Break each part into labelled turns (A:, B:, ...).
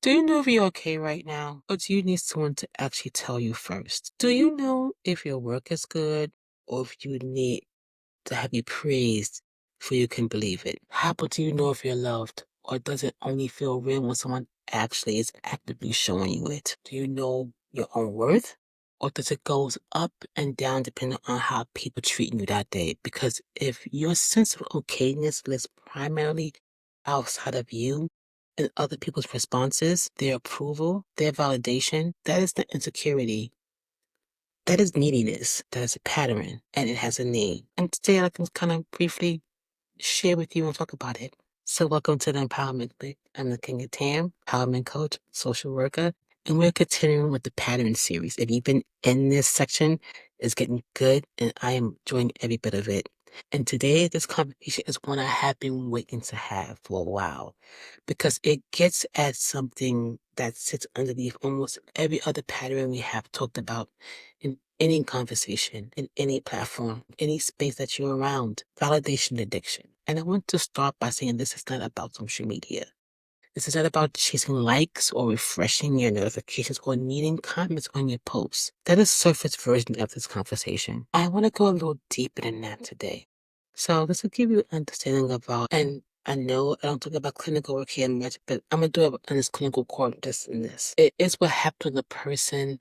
A: Do you know if you're okay right now? Or do you need someone to actually tell you first? Do you know if your work is good or if you need to have you praised before you can believe it? How about do you know if you're loved? Or does it only feel real when someone actually is actively showing you it? Do you know your own worth? Or does it goes up and down depending on how people treat you that day? Because if your sense of okayness lives primarily outside of you and other people's responses, their approval, their validation, that is the insecurity. That is neediness. That is a pattern and it has a name. And today I can kind of briefly share with you and talk about it. So welcome to the Empowerment Click. I'm the King of Tam, empowerment coach, social worker, and we're continuing with the pattern series. If you've been in this section, it's getting good and I am enjoying every bit of it. And today, this conversation is one I have been waiting to have for a while because it gets at something that sits underneath almost every other pattern we have talked about in any conversation, in any platform, any space that you're around, validation addiction. And I want to start by saying this is not about social media. This is not about chasing likes or refreshing your notifications or needing comments on your posts. That is surface version of this conversation. I want to go a little deeper than that today. So this will give you an understanding about, and I know I don't talk about clinical work here much, but I'm going to do it in this clinical court, just in this. It is what happens to the person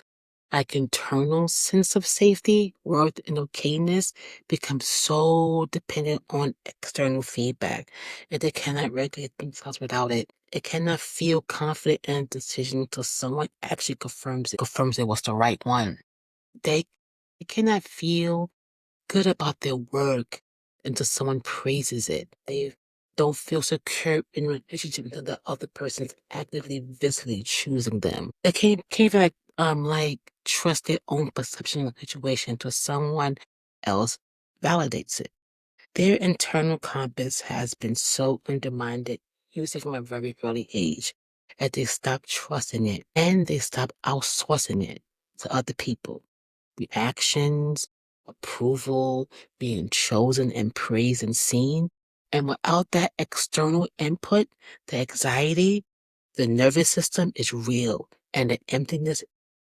A: like internal sense of safety, worth, and okayness becomes so dependent on external feedback that they cannot regulate themselves without it. It cannot feel confident in a decision until someone actually confirms it was the right one. They cannot feel good about their work until someone praises it. They don't feel secure in relationship until the other person's actively, visibly choosing them. They can't even like trust their own perception of the situation until someone else validates it. Their internal compass has been so undermined, usually from a very early age, that they stop trusting it and they stop outsourcing it to other people. Reactions, approval, being chosen and praised and seen. And without that external input, the anxiety, the nervous system is real and the emptiness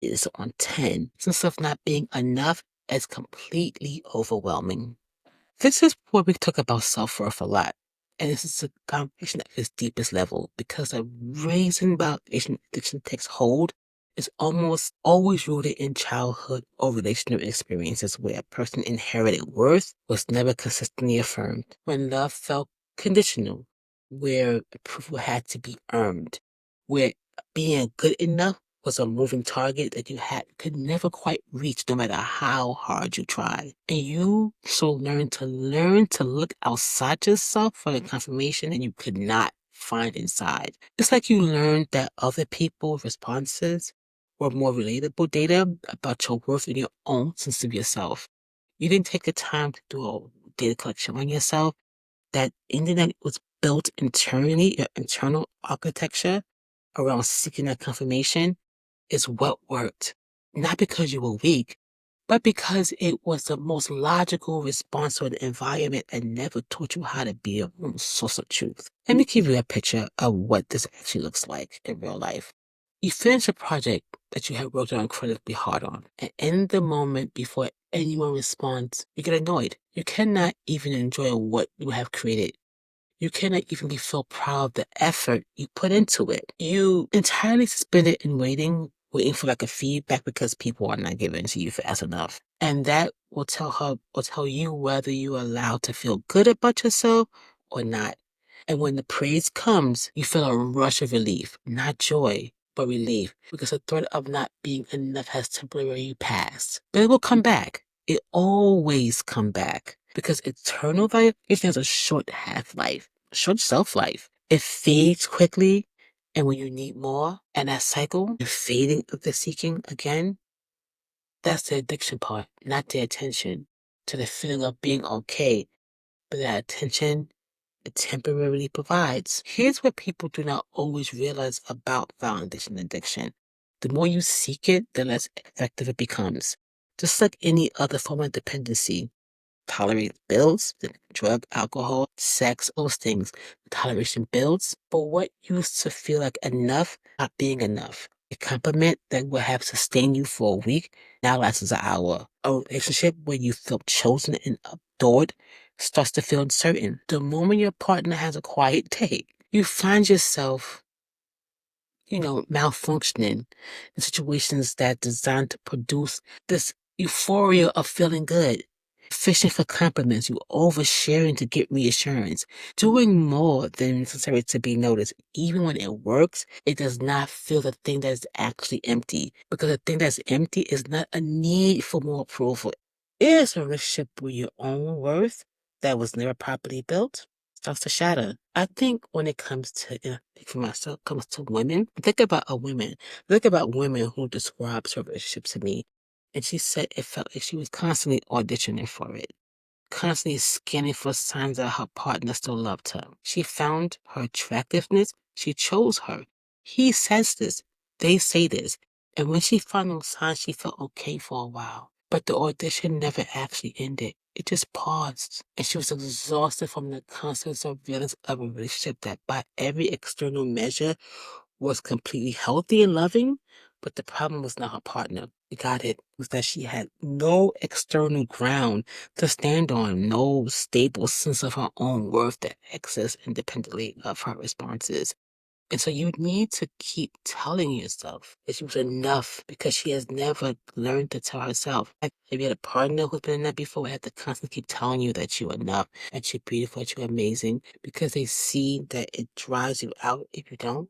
A: is on 10. Sense of not being enough is completely overwhelming. This is where we talk about self-worth a lot. And this is a conversation at its deepest level because the reason validation addiction takes hold is almost always rooted in childhood or relational experiences where a person inherited worth was never consistently affirmed, when love felt conditional, where approval had to be earned, where being good enough was a moving target that you could never quite reach no matter how hard you tried. And you so learn to look outside yourself for the confirmation that you could not find inside. It's like you learned that other people's responses were more relatable data about your worth and your own sense of yourself. You didn't take the time to do a data collection on yourself. That internet was built internally, your internal architecture around seeking that confirmation is what worked. Not because you were weak, but because it was the most logical response to an environment that never taught you how to be your own source of truth. Let me give you a picture of what this actually looks like in real life. You finish a project that you have worked on incredibly hard on, and in the moment before anyone responds, you get annoyed. You cannot even enjoy what you have created. You cannot even feel proud of the effort you put into it. You entirely spend it in waiting for like a feedback because people are not giving to you fast enough. And that will tell you whether you're allowed to feel good about yourself or not. And when the praise comes, you feel a rush of relief, not joy, but relief, because the threat of not being enough has temporarily passed. But it will come back. It always come back because eternal validation has a short half-life, short shelf-life. It fades quickly, and when you need more, and that cycle, the fading of the seeking again, that's the addiction part, not the attention to the feeling of being okay, but that attention it temporarily provides. Here's what people do not always realize about validation addiction. The more you seek it, the less effective it becomes. Just like any other form of dependency, tolerate bills, drug, alcohol, sex, those things. Toleration builds, but what used to feel like enough, not being enough. A compliment that would have sustained you for a week now lasts an hour. A relationship where you feel chosen and adored starts to feel uncertain. The moment your partner has a quiet day, you find yourself malfunctioning in situations that designed to produce this euphoria of feeling good. Fishing for compliments, you oversharing to get reassurance, doing more than necessary to be noticed. Even when it works, it does not fill the thing that is actually empty. Because the thing that's empty is not a need for more approval. It is a relationship where your own worth that was never properly built starts to shatter. I think when it comes to, for myself, comes to women, think about women who describes her relationship to me. And she said it felt like she was constantly auditioning for it, constantly scanning for signs that her partner still loved her. She found her attractiveness. She chose her. He says this. They say this. And when she found those signs, she felt okay for a while. But the audition never actually ended. It just paused. And she was exhausted from the constant surveillance of a relationship that by every external measure was completely healthy and loving, but the problem was not her partner. We got it. Was that she had no external ground to stand on, no stable sense of her own worth that exists independently of her responses. And so you need to keep telling yourself that she was enough because she has never learned to tell herself. Like, if you had a partner who's been in that before, I had to constantly keep telling you that you're enough, that you're beautiful, that you're amazing, because they see that it drives you out if you don't.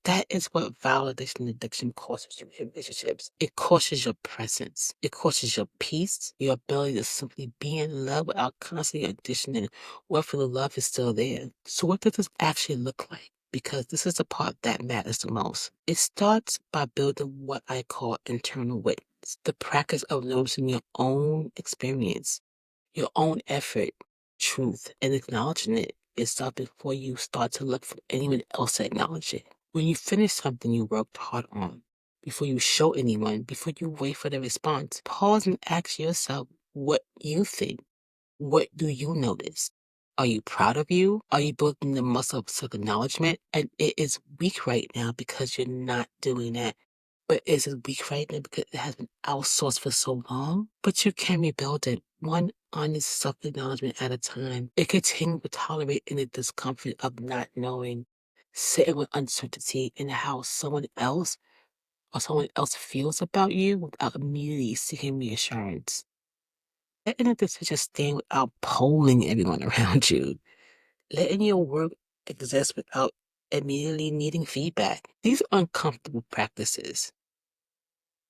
A: That is what validation addiction costs you in relationships. It costs your presence. It costs your peace, your ability to simply be in love without constantly auditioning whether the love is still there. So what does this actually look like? Because this is the part that matters the most. It starts by building what I call internal witness, the practice of noticing your own experience, your own effort, truth, and acknowledging it yourself before you start to look for anyone else to acknowledge it. When you finish something you worked hard on, before you show anyone, before you wait for the response, pause and ask yourself what you think. What do you notice? Are you proud of you? Are you building the muscle of self acknowledgement? And it is weak right now because you're not doing that. But is it weak right now because it has been outsourced for so long? But you can rebuild it one honest self acknowledgement at a time. It continue to tolerate any discomfort of not knowing, sitting with uncertainty in how someone else feels about you without immediately seeking reassurance. Letting a decision stand without polling everyone around you. Letting your work exist without immediately needing feedback. These are uncomfortable practices.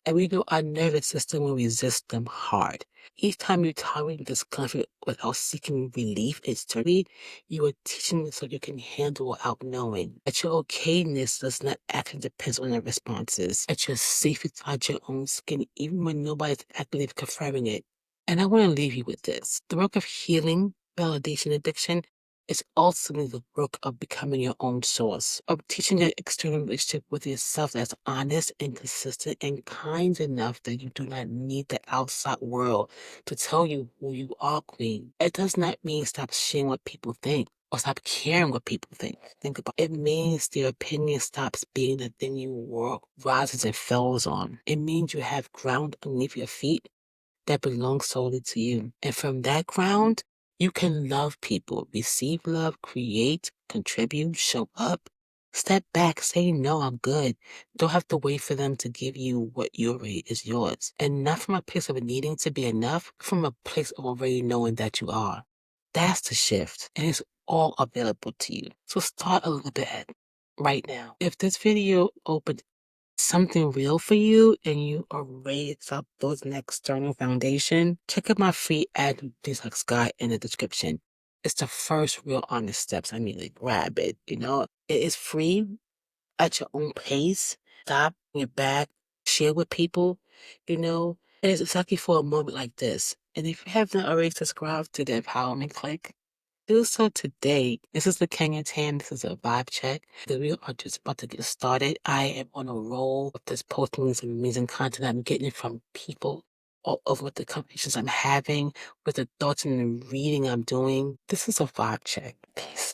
A: And we know our nervous system will resist them hard. Each time you tolerate discomfort without seeking relief externally, you are teaching it so you can handle without knowing. That your okayness does not actually depend on the responses. That you're safe inside your own skin, even when nobody's actively confirming it. And I want to leave you with this. The work of healing validation addiction is ultimately the work of becoming your own source, of teaching an external relationship with yourself that's honest and consistent and kind enough that you do not need the outside world to tell you who you are, queen. It does not mean stop sharing what people think or stop caring what people think. Think about it. It means their opinion stops being the thing you rises and falls on. It means you have ground underneath your feet that belongs solely to you. And from that ground, you can love people, receive love, create, contribute, show up. Step back, say, no, I'm good. Don't have to wait for them to give you what you already is yours. And not from a place of needing to be enough, from a place of already knowing that you are. That's the shift. And it's all available to you. So start a little bit right now. If this video opened something real for you and you are ready to stop building an external foundation, check out my free ad detox guide in the description. It's the first real honest steps. I mean, like, grab it, It is free at your own pace. Stop, your back, share with people, It is exactly for a moment like this. And if you have not already subscribed to the Empowerment Click, do so today. This is the Kenyan Tan. This is a vibe check. We are just about to get started. I am on a roll with this posting some amazing content I'm getting from people of what the conversations I'm having, with the thoughts and the reading I'm doing. This is a vibe check. Peace.